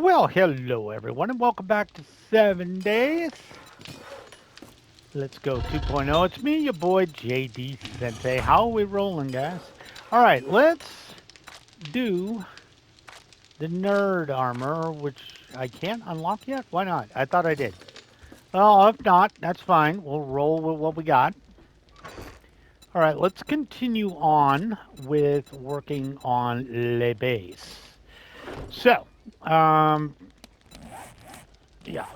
Well, hello everyone, and welcome back to 7 Days. Let's go 2.0. It's me, your boy JD Sensei. How are we rolling, guys? All right, let's do the nerd armor, which I can't unlock yet. Why not? I thought I did. Well, if not, that's fine. We'll roll with what we got. All right, let's continue on with working on Le Base. So, um, yeah,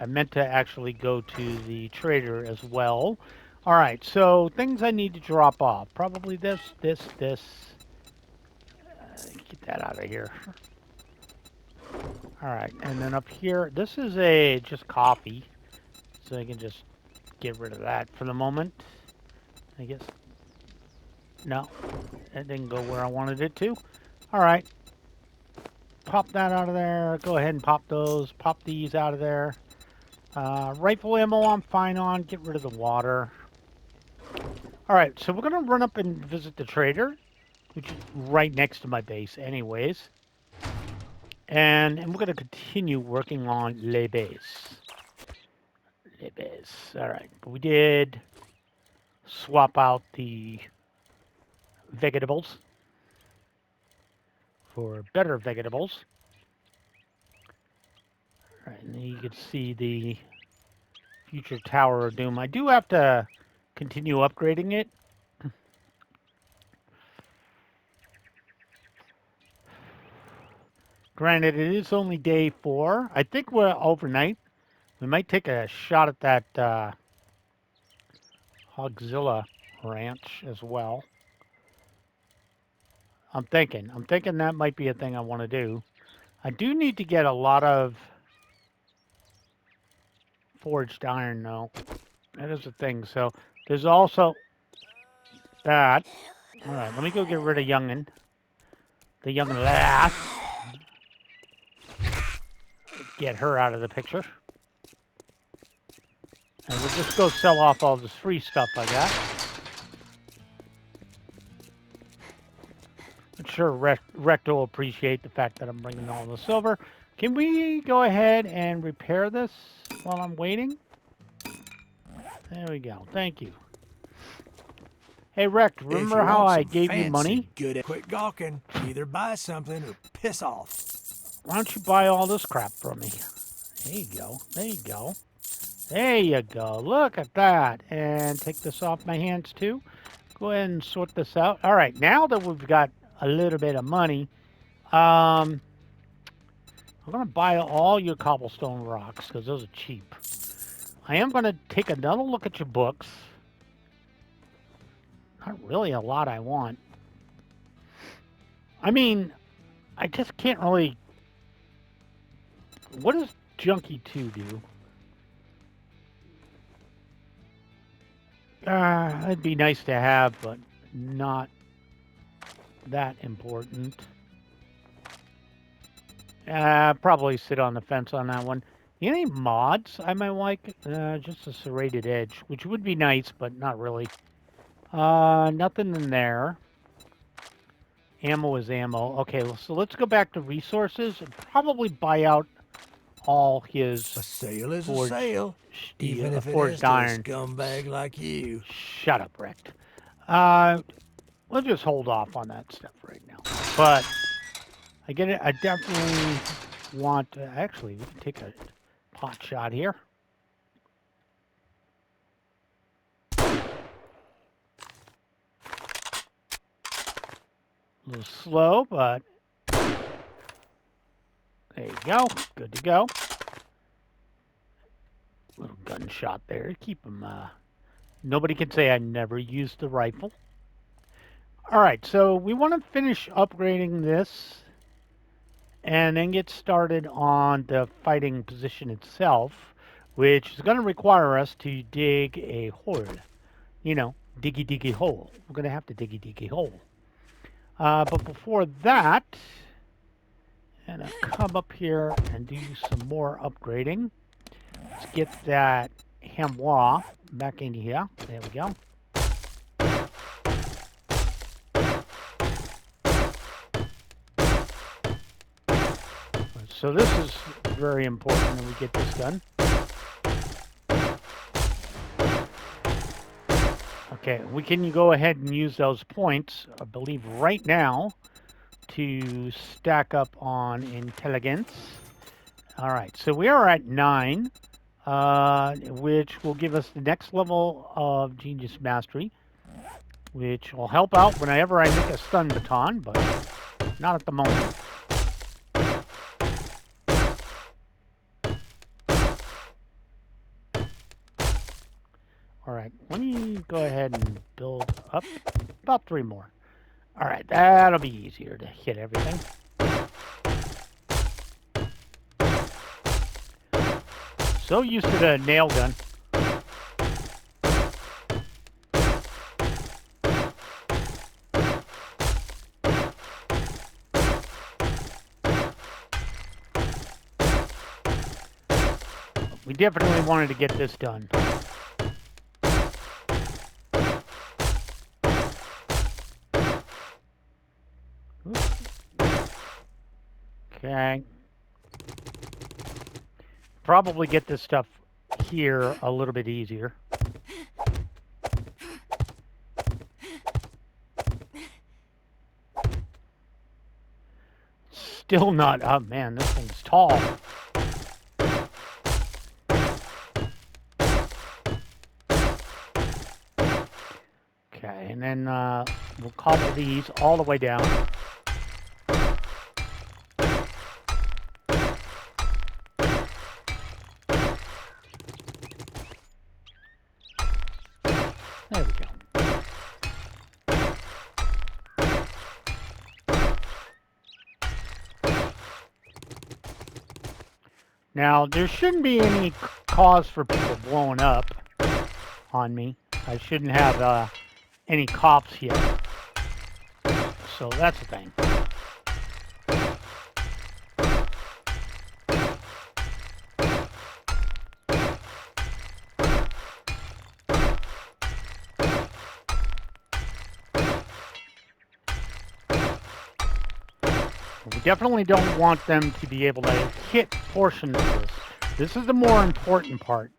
I meant to actually go to the trader as well. All right, so things I need to drop off. Probably this. Get that out of here. All right, and then up here, this is a just coffee, so I can just get rid of that for the moment. I guess, no, that didn't go where I wanted it to. All right, pop that out of there. Go ahead and pop those. Pop these out of there. Rifle ammo I'm fine on. Get rid of the water. All right, so we're going to run up and visit the trader, which is right next to my base anyways. And we're going to continue working on Le Base. Le Base. All right, but we did swap out the vegetables for better vegetables. All right, and you can see the future Tower of Doom. I do have to continue upgrading it. Granted, it is only day 4. I think we're overnight. We might take a shot at that Hogzilla Ranch as well. I'm thinking that might be a thing I want to do. I do need to get a lot of forged iron, though. That is a thing. So there's also that. All right, let me go get rid of Youngin. The young lass. Get her out of the picture. And we'll just go sell off all this free stuff I got. I'm sure Recto will appreciate the fact that I'm bringing all the silver. Can we go ahead and repair this while I'm waiting? There we go. Thank you. Hey, Rect, If remember you how want I some gave you fancy, money? good, quit gawking. Either buy something or piss off. Why don't you buy all this crap from me? There you go. There you go. There you go. Look at that. And take this off my hands, too. Go ahead and sort this out. All right, now that we've got a little bit of money, I'm going to buy all your cobblestone rocks because those are cheap. I am going to take another look at your books. Not really a lot I want. I mean, I just can't really... What does Junkie 2 do? It'd be nice to have, but not that important. Probably sit on the fence on that one. Any mods I might like? Just a serrated edge, which would be nice, but not really. Nothing in there. Ammo is ammo. Okay, so let's go back to resources and probably buy out all his A sale is forged, a sale, even if it is forged to a iron. scumbag like you. Shut up, Rect. We'll just hold off on that stuff right now. But I get it. I definitely want to, actually, we can take a pot shot here. A little slow, but there you go. Good to go. Little gunshot there. Keep them, nobody can say I never used the rifle. All right, so we want to finish upgrading this and then get started on the fighting position itself, which is going to require us to dig a hole. You know, diggy hole. We're going to have to diggy hole. But before that, I'm going to come up here and do some more upgrading. Let's get that Hamwa back in here. There we go. so this is very important that we get this done. Okay, we can go ahead and use those points, I believe, right now to stack up on intelligence. All right, so we are at 9, which will give us the next level of Genius Mastery, which will help out whenever I make a stun baton, but not at the moment. All right, let me go ahead and build up about 3 more. All right, that'll be easier to hit everything. So used to the nail gun. We definitely wanted to get this done. Okay. Probably get this stuff here a little bit easier. Still not. Oh man, this thing's tall. Okay, and then we'll cobble these all the way down. There we go. Now, there shouldn't be any cause for people blowing up on me. I shouldn't have any cops yet. So that's the thing. We definitely don't want them to be able to hit portions of this. This is the more important part.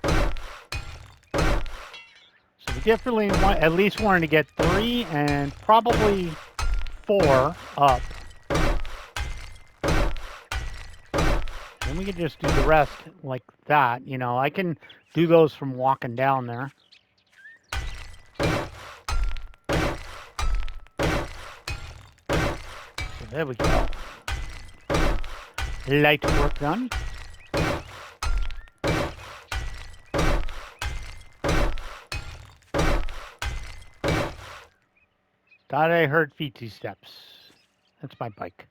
So we definitely want, at least wanted to get 3 and probably 4 up. And we can just do the rest like that. You know, I can do those from walking down there. So there we go. Light work done. Thought I heard feety steps. That's my bike.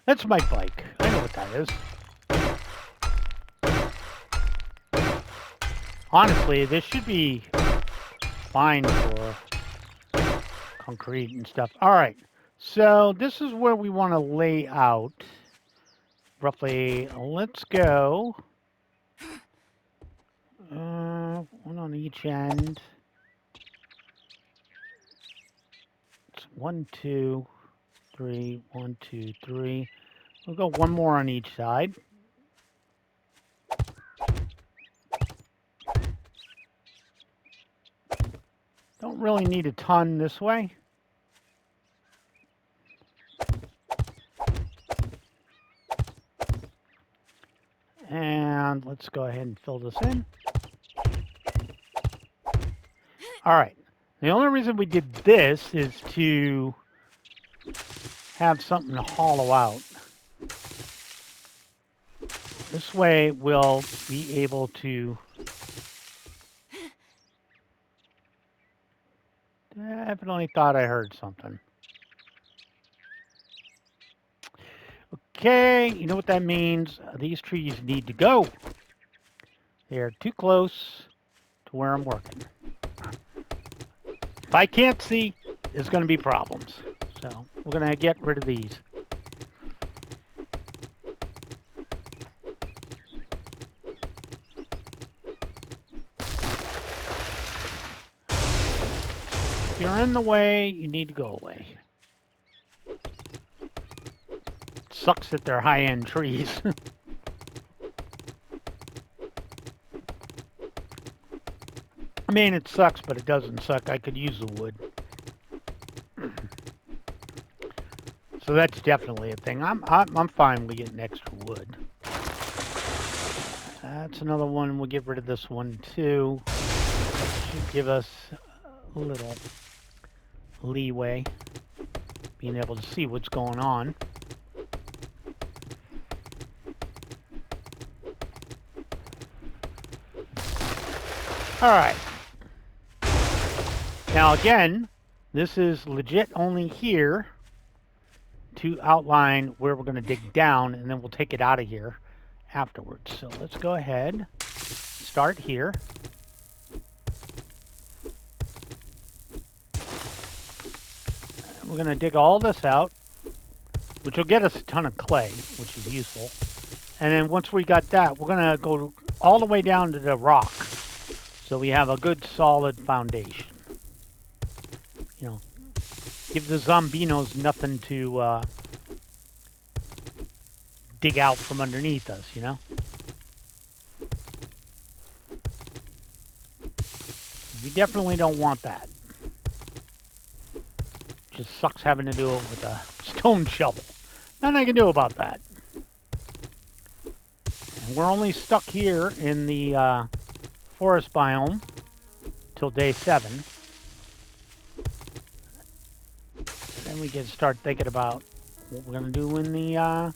That's my bike. I know what that is. Honestly, this should be fine for concrete and stuff. All right. So this is where we want to lay out. Roughly, let's go. One on each end. It's 1, 2, 3. 1, 2, 3. We'll go one more on each side. Don't really need a ton this way. And let's go ahead and fill this in. All right. The only reason we did this is to have something to hollow out. This way we'll be able to definitely thought I heard something. Okay, you know what that means. These trees need to go. They're too close to where I'm working. If I can't see, there's going to be problems. So we're going to get rid of these. If you're in the way, you need to go away. sucks that they're high-end trees. I mean, it sucks, but it doesn't suck. I could use the wood. So that's definitely a thing. I'm fine with getting extra wood. That's another one. We'll get rid of this one too. Should give us a little leeway, being able to see what's going on. All right. Now again, this is legit only here to outline where we're going to dig down, and then we'll take it out of here afterwards. So let's go ahead, start here. We're going to dig all this out, which will get us a ton of clay, which is useful. And then once we got that, we're going to go all the way down to the rock, so we have a good solid foundation. You know, give the zombinos nothing to dig out from underneath us, you know? We definitely don't want that. Just sucks having to do it with a stone shovel. Nothing I can do about that. And we're only stuck here in the forest biome till day 7. Then we can start thinking about what we're going to do in the other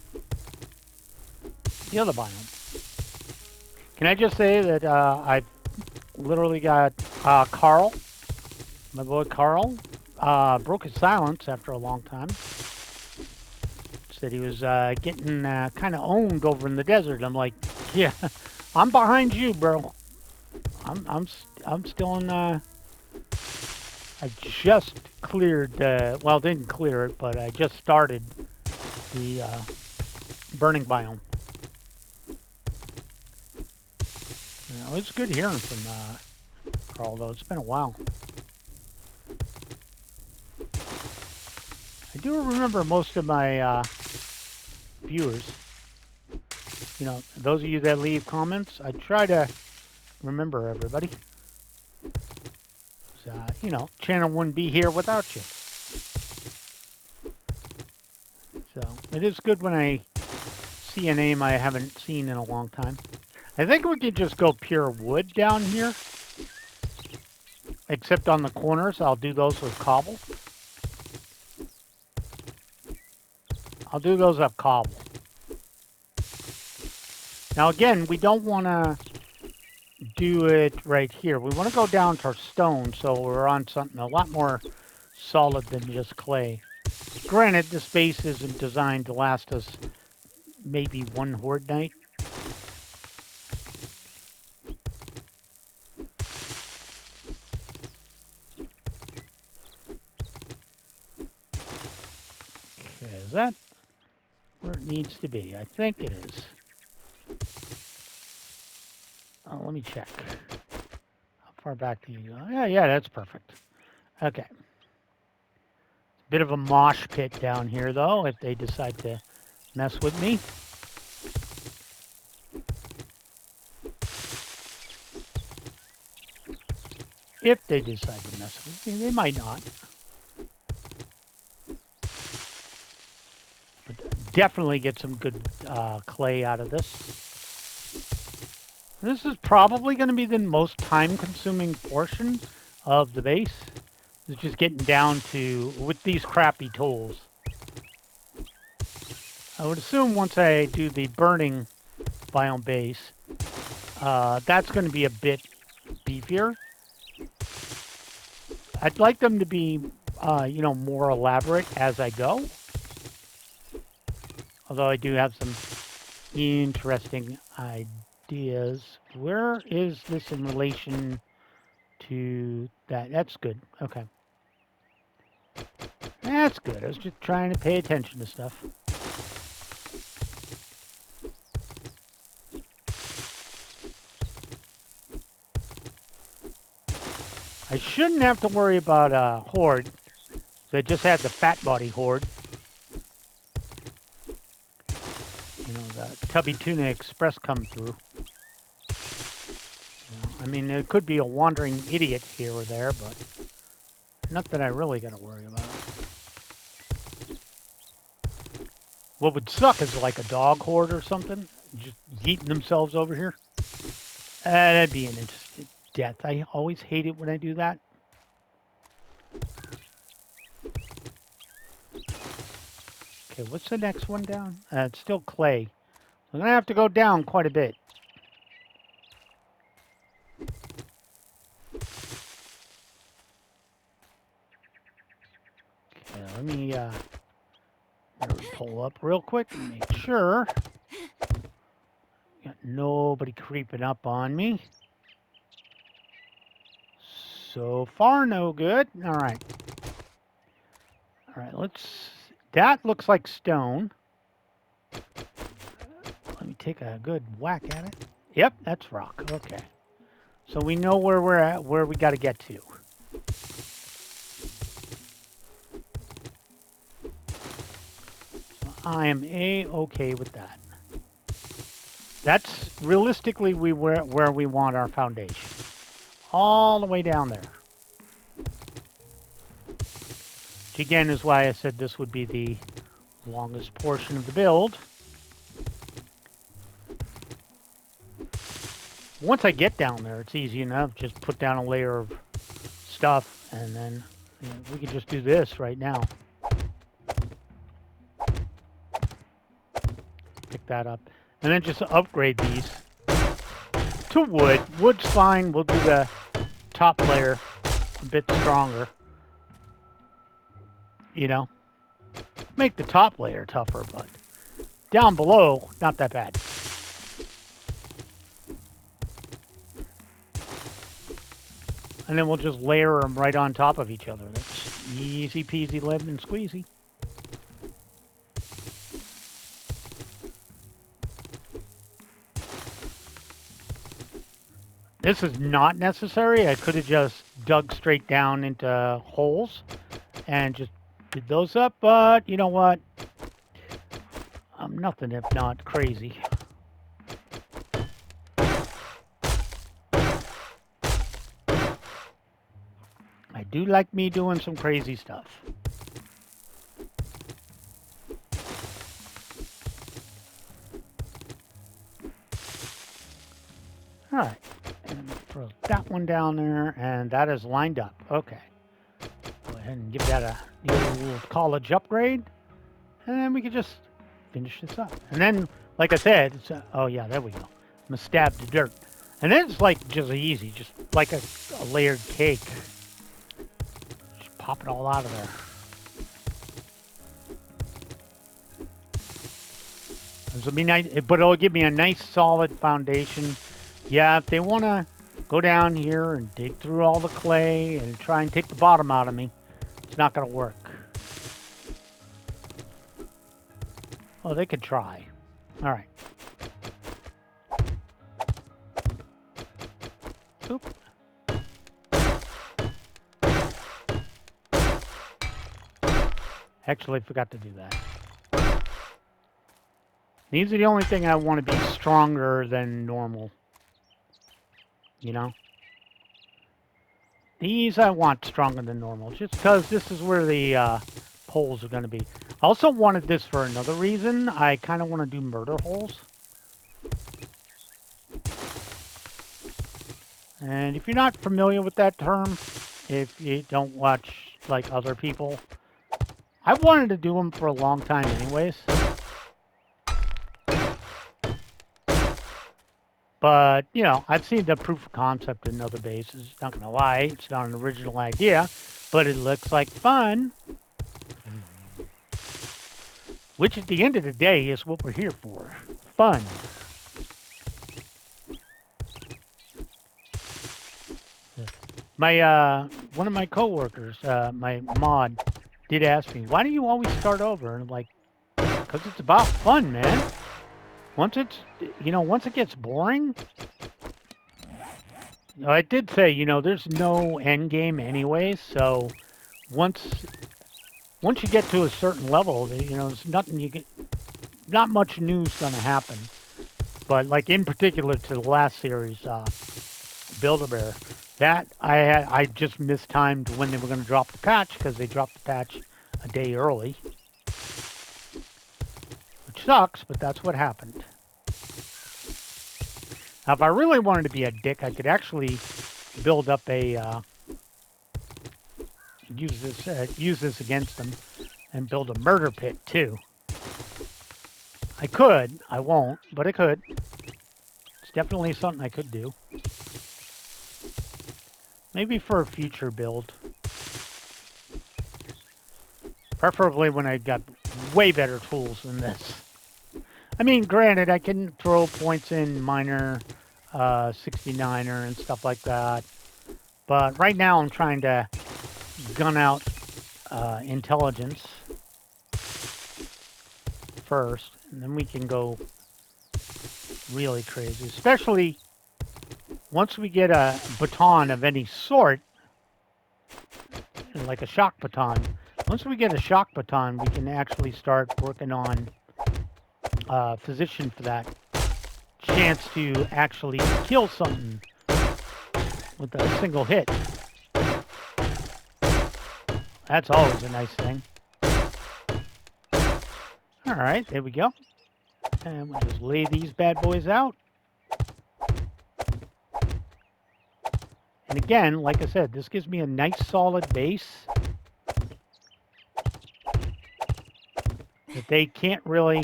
biome. Can I just say that I've literally got Carl, my boy Carl, broke his silence after a long time. Said he was getting kind of owned over in the desert. I'm like, yeah, I'm behind you, bro. I'm still in. I just cleared, well, didn't clear it, but I just started the burning biome. You know, it's good hearing from Carl, though. It's been a while. I do remember most of my viewers. You know, those of you that leave comments, I try to remember everybody. You know, channel wouldn't be here without you. So it is good when I see a name I haven't seen in a long time. I think we could just go pure wood down here. Except on the corners, I'll do those with cobble. I'll do those up cobble. Now again, we don't want to do it right here. We want to go down to stone, so we're on something a lot more solid than just clay. Granted, this base isn't designed to last us maybe one horde night. Okay, is that where it needs to be? I think it is. Oh, let me check. How far back do you go? Yeah, that's perfect. Okay. Bit of a mosh pit down here, though, if they decide to mess with me. If they decide to mess with me, they might not. But definitely get some good clay out of this. This is probably going to be the most time-consuming portion of the base. It's just getting down to, with these crappy tools. I would assume once I do the burning biome base, that's going to be a bit beefier. I'd like them to be, you know, more elaborate as I go. Although I do have some interesting ideas. Where is this in relation to that? That's good. Okay. That's good. I was just trying to pay attention to stuff. I shouldn't have to worry about Horde. So I just had the fat body Horde. you know, the Tubby Tuna Express come through. I mean, there could be a wandering idiot here or there, but nothing I really got to worry about. What would suck is like a dog horde or something, just yeeting themselves over here. That'd be an instant death. I always hate it when I do that. Okay, what's the next one down? It's still clay. I'm going to have to go down quite a bit. Okay, let me pull up real quick and make sure. Got nobody creeping up on me. So far, no good. All right. All right, let's... That looks like stone. Let me take a good whack at it. Yep, that's rock. Okay. So we know where we're at, where we got to get to. So I am A-okay with that. That's realistically where we want our foundation. All the way down there. Which again is why I said this would be the longest portion of the build. Once I get down there, it's easy enough. Just put down a layer of stuff, and then we can just do this right now. Pick that up. And then just upgrade these to wood. Wood's fine. We'll do the top layer a bit stronger. You know? Make the top layer tougher, but down below, not that bad. And then we'll just layer them right on top of each other. That's easy peasy lemon squeezy. This is not necessary. I could have just dug straight down into holes and just did those up, but you know what? I'm nothing if not crazy. I do like me doing some crazy stuff. All right, and throw that one down there, and that is lined up. Okay, go ahead and give that a little college upgrade, and then we can just finish this up. And then, like I said, it's oh yeah, there we go. I'm gonna stab the dirt, and then it's like just easy, just like a layered cake. Just pop it all out of there. This will be nice, but it'll give me a nice solid foundation. Yeah, if they want to go down here and dig through all the clay and try and take the bottom out of me, it's not going to work. Oh, they could try. All right. Oop. Actually, I forgot to do that. These are the only thing I want to be stronger than normal. You know? These I want stronger than normal, just because this is where the poles are going to be. I also wanted this for another reason. I kind of want to do murder holes. And if you're not familiar with that term, if you don't watch like other people, I've wanted to do them for a long time anyways. But, you know, I've seen the proof of concept in other bases. Not going to lie, it's not an original idea, but it looks like fun. Which, at the end of the day, is what we're here for. Fun. My, one of my coworkers, my mod, did ask me, why do you always start over? And I'm like, because it's about fun, man. Once it's, you know, once it gets boring, I did say, you know, there's no end game anyways, so once you get to a certain level, you know, there's not much news going to happen. But like in particular to the last series, Build-A-Bear, that I just mistimed when they were going to drop the patch because they dropped the patch a day early, which sucks, but that's what happened. Now, if I really wanted to be a dick, I could actually build up a use this against them and build a murder pit too. I could, I won't, but I could. It's definitely something I could do. Maybe for a future build. Preferably when I got way better tools than this. I mean, granted, I can throw points in minor 69er and stuff like that. But right now I'm trying to gun out intelligence first. And then we can go really crazy. Especially once we get a baton of any sort, like a shock baton. Once we get a shock baton, we can actually start working on physician for that chance to actually kill something with a single hit. That's always a nice thing. All right, there we go. And we'll just lay these bad boys out. And again, like I said, this gives me a nice solid base that they can't really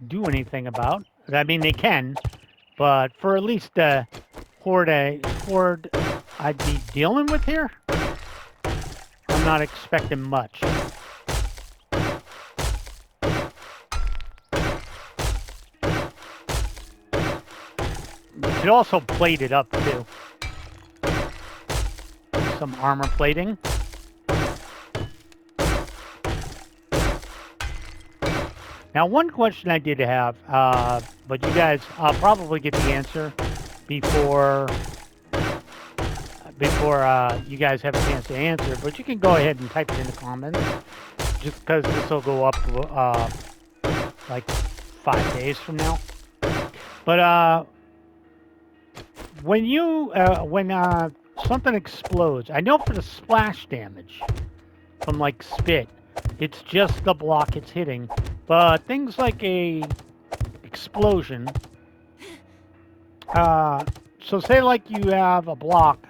do anything about. I mean, they can, but for at least the horde I'd be dealing with here, I'm not expecting much. You could also plate it up too. Some armor plating. Now, one question I did have, but you guys, I'll probably get the answer before you guys have a chance to answer. But you can go ahead and type it in the comments, just because this will go up like 5 days from now. But when something explodes, I know for the splash damage from like spit, it's just the block it's hitting. But things like a explosion, so say like you have a block,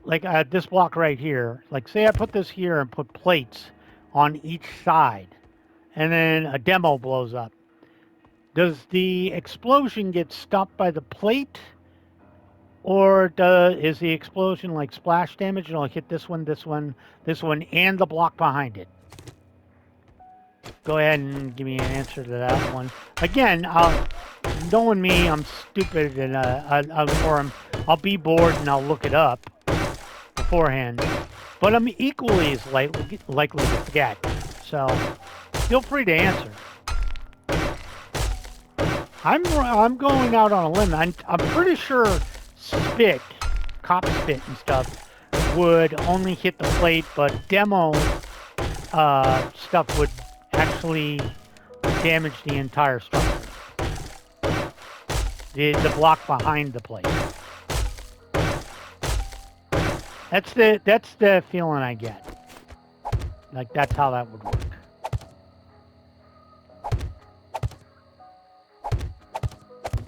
like this block right here, like say I put this here and put plates on each side, and then a demo blows up. Does the explosion get stopped by the plate? Or is the explosion like splash damage and it'll hit this one, this one, this one, and the block behind it? Go ahead and give me an answer to that one. Again, knowing me, I'm stupid, and I'll be bored and I'll look it up beforehand. But I'm equally as likely to forget. So feel free to answer. I'm going out on a limb. I'm pretty sure spit, cop spit and stuff would only hit the plate, but demo stuff would actually damage the entire structure. The block behind the plate. That's the feeling I get. Like that's how that would work.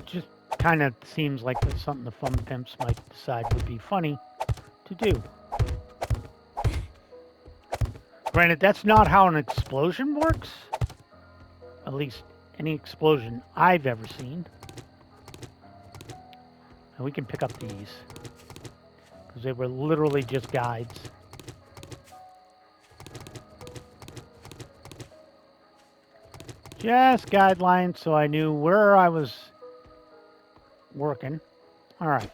Just kind of seems like that's something the fun pimps might decide would be funny to do. Granted, that's not how an explosion works. At least any explosion I've ever seen. And we can pick up these, because they were literally just guides. Just guidelines so I knew where I was working. All right.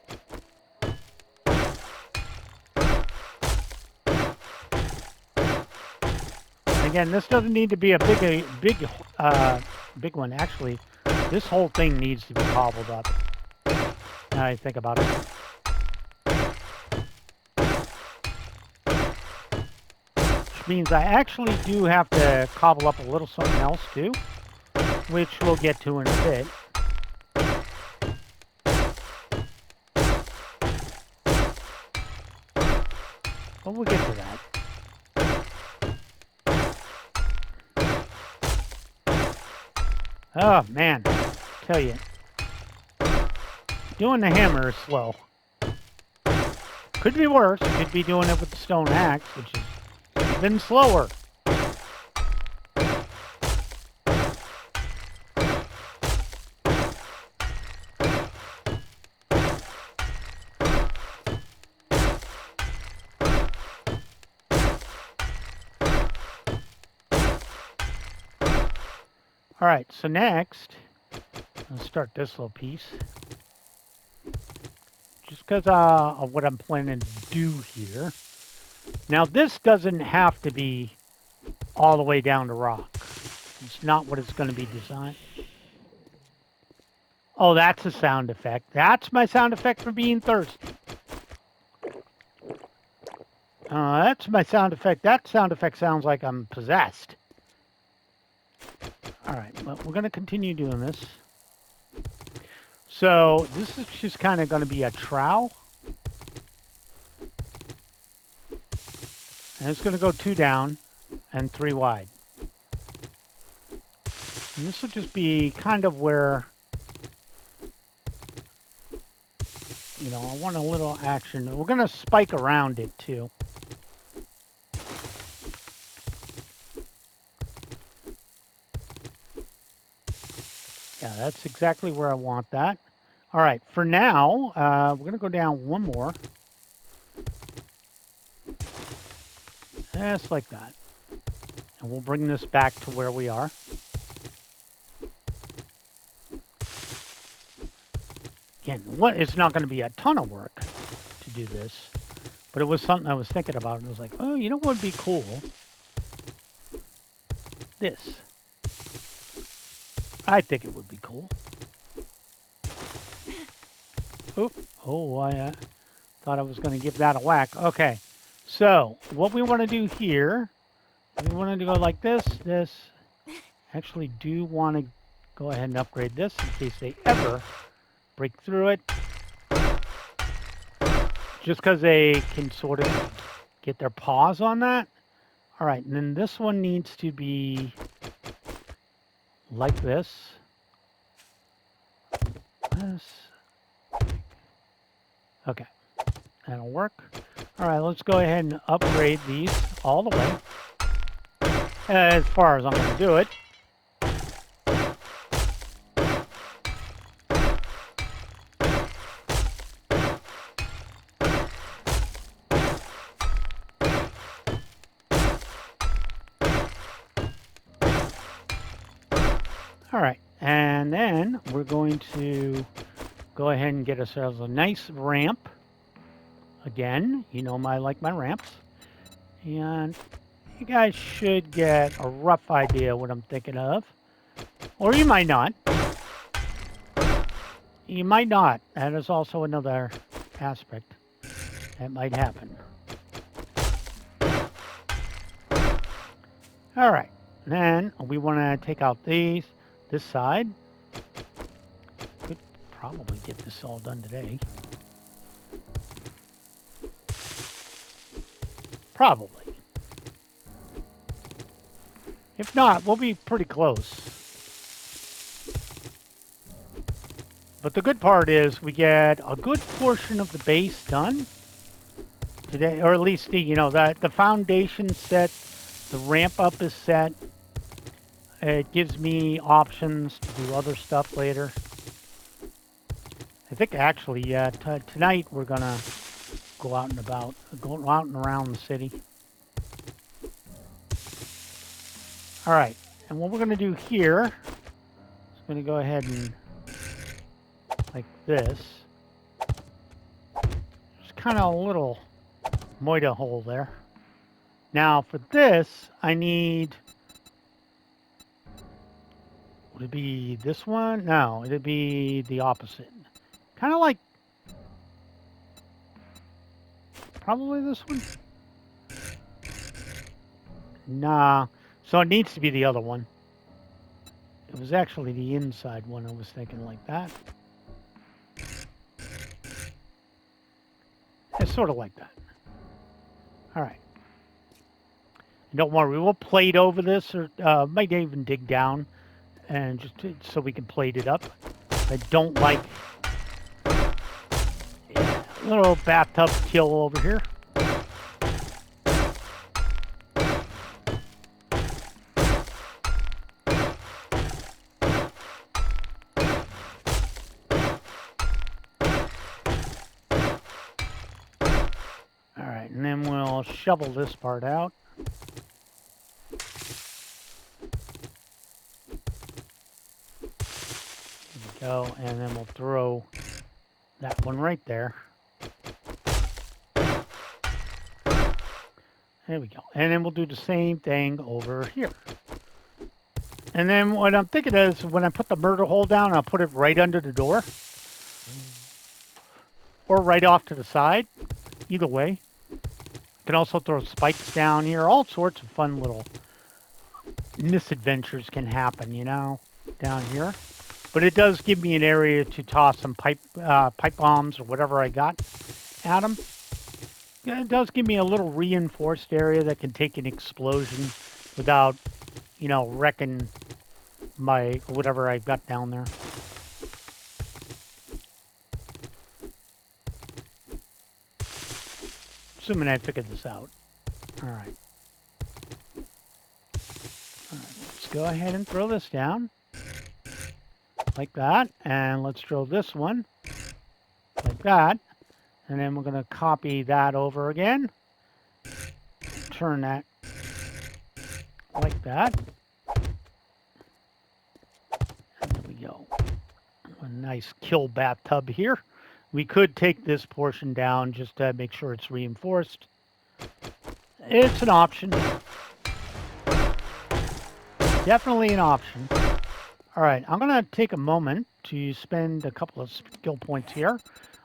Again, this doesn't need to be a big one. Actually, this whole thing needs to be cobbled up. Now I think about it. Which means I actually do have to cobble up a little something else too. which we'll get to in a bit. But we'll get to that. Oh, man. Tell you. Doing the hammer is slow. Could be worse. Could be doing it with the stone axe, which is even slower. All right, so next, let's start this little piece. Just because of what I'm planning to do here. Now, this doesn't have to be all the way down to rock. It's not what it's going to be designed. Oh, that's a sound effect. That's my sound effect for being thirsty. That's my sound effect. That sound effect sounds like I'm possessed. All right, well, we're going to continue doing this. So this is just kind of going to be a trowel. And it's going to go 2 down and 3 wide. And this will just be kind of where, you know, I want a little action. We're going to spike around it too. Yeah, that's exactly where I want that. All right, for now, we're going to go down 1 more. Just like that. And we'll bring this back to where we are. Again, it's not going to be a ton of work to do this, but it was something I was thinking about, and I was like, oh, you know what would be cool? This. I think it would be cool. Oh, I thought I was going to give that a whack. Okay, so what we want to do here, we want to go like this. Actually do want to go ahead and upgrade this in case they ever break through it. Just because they can sort of get their paws on that. All right, and then this one needs to be like this. Okay, that'll work. All right, let's go ahead and upgrade these all the way. As far as I'm going to do it. All right, and then we're going to go ahead and get ourselves a nice ramp. Again, you know I like my ramps. And you guys should get a rough idea what I'm thinking of. Or you might not. You might not. That is also another aspect that might happen. All right, then we want to take out this side. Could probably get this all done today. Probably. If not, we'll be pretty close. But the good part is we get a good portion of the base done today, or at least the foundation set, the ramp up is set. It gives me options to do other stuff later. I think actually, yeah, tonight we're gonna go out and about, go out and around the city. All right, and what we're gonna do here is gonna go ahead and like this. There's kind of a little moita hole there. Now for this, I need, would it be this one? No, it'd be the opposite. Kind of like, probably this one? Nah, so it needs to be the other one. It was actually the inside one I was thinking like that. It's sort of like that. All right. And don't worry, we'll plate over this, or might even dig down, and just so we can plate it up. I don't like little bathtub kill over here. All right, and then we'll shovel this part out. Go, and then we'll throw that one right there. There we go. And then we'll do the same thing over here. And then what I'm thinking is when I put the murder hole down, I'll put it right under the door. Or right off to the side. Either way. You can also throw spikes down here. All sorts of fun little misadventures can happen, you know, down here. But it does give me an area to toss some pipe bombs or whatever I got at them. Yeah, it does give me a little reinforced area that can take an explosion without, you know, wrecking my whatever I've got down there. Assuming I figured this out. All right. Let's go ahead and throw this down. Like that. And let's throw this one. Like that. And then we're going to copy that over again. Turn that like that. And there we go. A nice kill bathtub here. We could take this portion down just to make sure it's reinforced. It's an option. Definitely an option. All right, I'm going to take a moment to spend a couple of skill points here.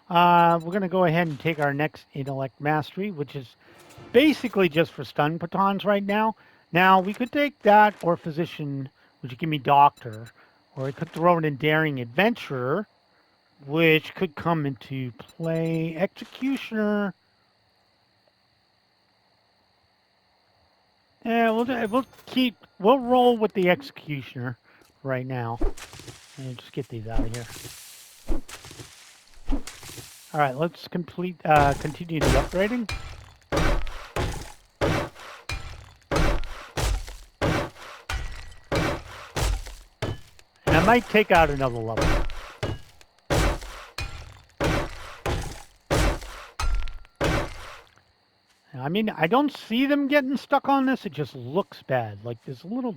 We're going to go ahead and take our next intellect mastery, which is basically just for stun batons right now. Now, we could take that or physician, which would give me doctor, or I could throw it in daring adventurer, which could come into play. Executioner. Yeah, we'll roll with the executioner right now. And just get these out of here. All right, let's continue the upgrading. And I might take out another level. I mean, I don't see them getting stuck on this. It just looks bad. Like there's a little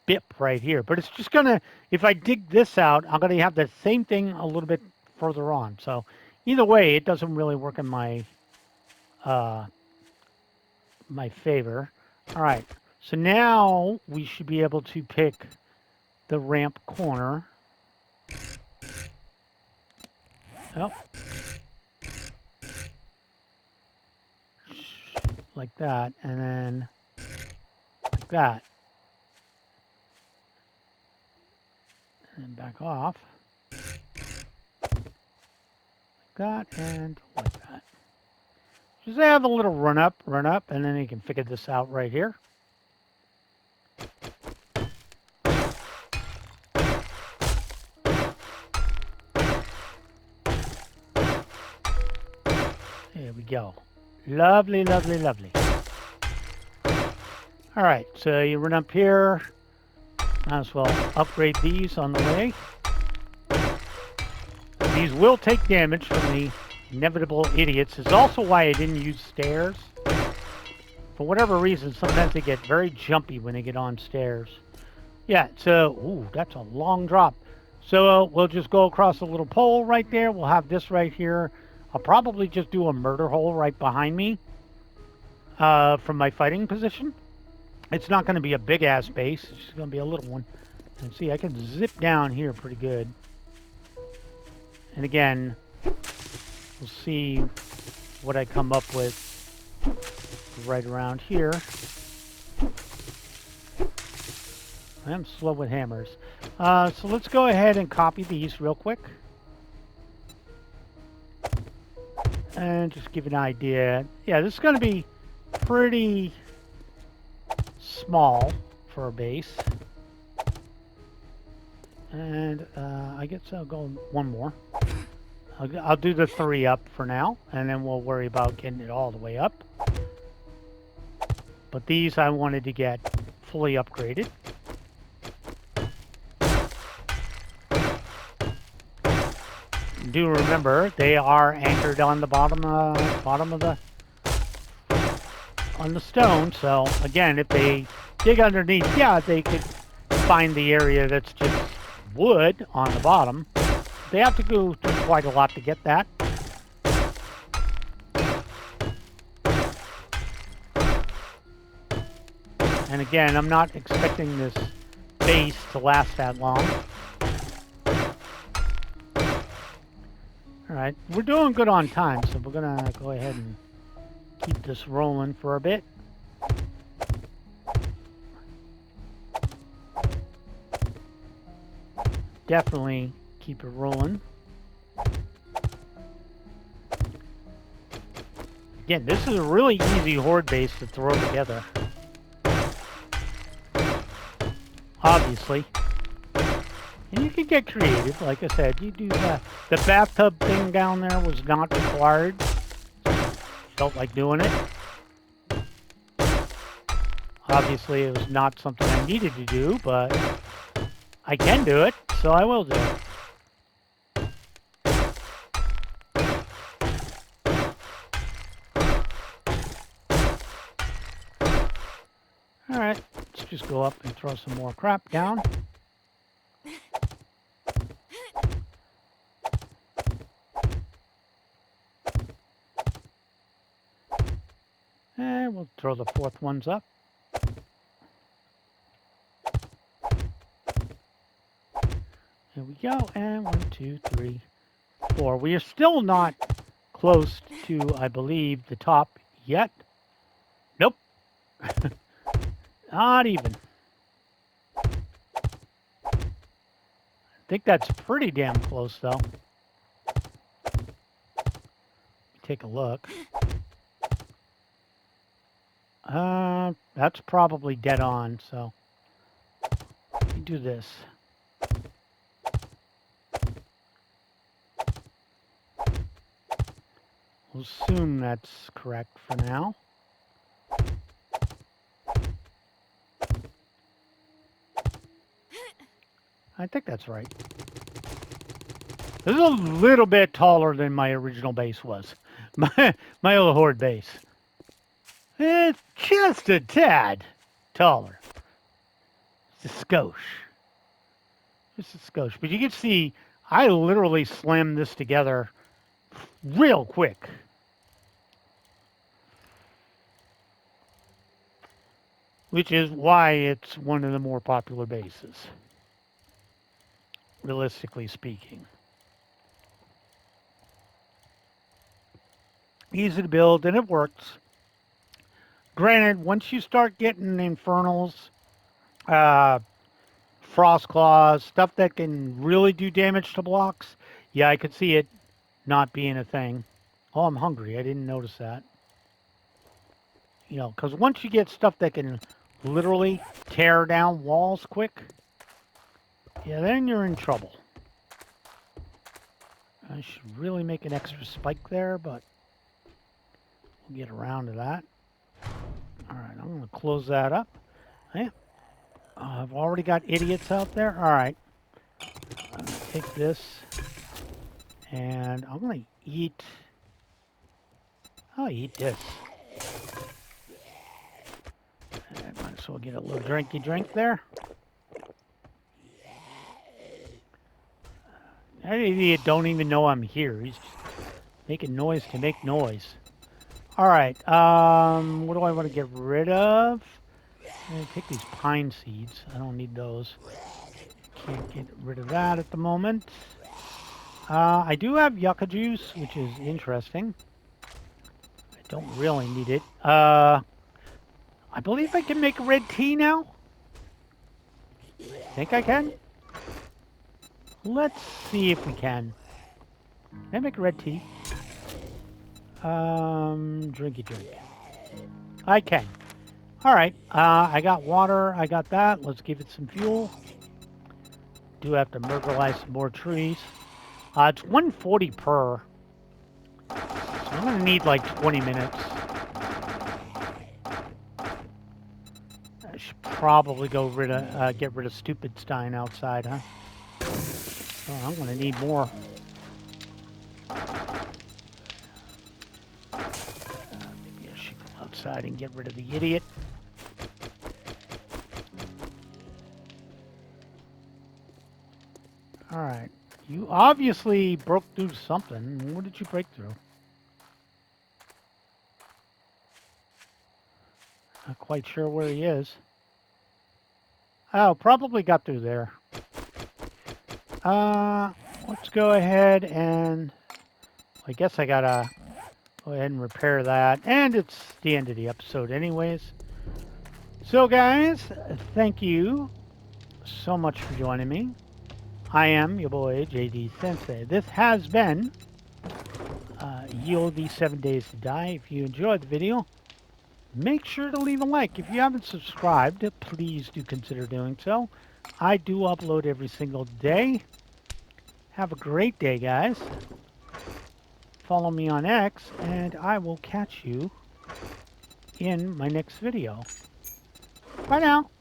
bip right here. But it's just going to, if I dig this out, I'm going to have the same thing a little bit further on. So either way, it doesn't really work in my my favor. All right. So now we should be able to pick the ramp corner. Oh. Like that, and then like that. And then back off. Like that, and like that. Just have a little run up, and then you can figure this out right here. There we go. Lovely, lovely, lovely. All right, so you run up here. Might as well upgrade these on the way. These will take damage from the inevitable idiots. It's also why I didn't use stairs. For whatever reason, sometimes they get very jumpy when they get on stairs. Yeah, so, ooh, that's a long drop. So we'll just go across a little pole right there. We'll have this right here. I'll probably just do a murder hole right behind me from my fighting position. It's not going to be a big-ass base. It's just going to be a little one. And see, I can zip down here pretty good. And again, we'll see what I come up with right around here. I'm slow with hammers. So let's go ahead and copy these real quick. And just give an idea. Yeah, this is going to be pretty small for a base. And I guess I'll go one more. I'll do the 3 up for now, and then we'll worry about getting it all the way up. But these I wanted to get fully upgraded. Do remember they are anchored on the bottom of the stone. So again, if they dig underneath, yeah, they could find the area that's just wood on the bottom. They have to go through quite a lot to get that. And again, I'm not expecting this base to last that long. All right, we're doing good on time, so we're gonna go ahead and keep this rolling for a bit. Definitely keep it rolling. Again, this is a really easy horde base to throw together. Obviously. And you can get creative, like I said. You do that. The bathtub thing down there was not required. Felt like doing it. Obviously, it was not something I needed to do, but I can do it, so I will do it. Alright, let's just go up and throw some more crap down. And we'll throw the 4th ones up. There we go, and 1, 2, 3, 4. We are still not close to, I believe, the top yet. Nope. Not even. I think that's pretty damn close, though. Take a look. That's probably dead on, so let me do this. We'll assume that's correct for now. I think that's right. This is a little bit taller than my original base was. My old horde base. It's just a tad taller. Just a skosh. Just a skosh. But you can see, I literally slammed this together real quick. Which is why it's one of the more popular bases. Realistically speaking. Easy to build, and it works. Granted, once you start getting infernals, frost claws, stuff that can really do damage to blocks, yeah, I could see it not being a thing. Oh, I'm hungry. I didn't notice that. You know, because once you get stuff that can literally tear down walls quick, yeah, then you're in trouble. I should really make an extra spike there, but we'll get around to that. All right, I'm going to close that up. Yeah. I've already got idiots out there. All right. I'm going to take this, and I'm going to eat... I'll eat this. I might as well get a little drinky drink there. That idiot don't even know I'm here. He's just making noise to make noise. All right. What do I want to get rid of? I'm going to take these pine seeds. I don't need those. Can't get rid of that at the moment. I do have yucca juice, which is interesting. I don't really need it. I believe I can make red tea now. think I can. Let's see if we can. Can I make red tea? Drinky drink. I can. All right. I got water. I got that. Let's give it some fuel. Do have to myrtleize some more trees. It's 140 per. So I'm gonna need like 20 minutes. I should probably get rid of Stupid Stein outside, huh? Oh, I'm gonna need more. Maybe I should go outside and get rid of the idiot. All right. You obviously broke through something. What did you break through? Not quite sure where he is. Oh, probably got through there. Let's go ahead and... I guess I gotta go ahead and repair that. And it's the end of the episode anyways. So guys, thank you so much for joining me. I am your boy, JD Sensei. This has been Yield 7 Days to Die. If you enjoyed the video, make sure to leave a like. If you haven't subscribed, please do consider doing so. I do upload every single day. Have a great day, guys. Follow me on X, and I will catch you in my next video. Bye now.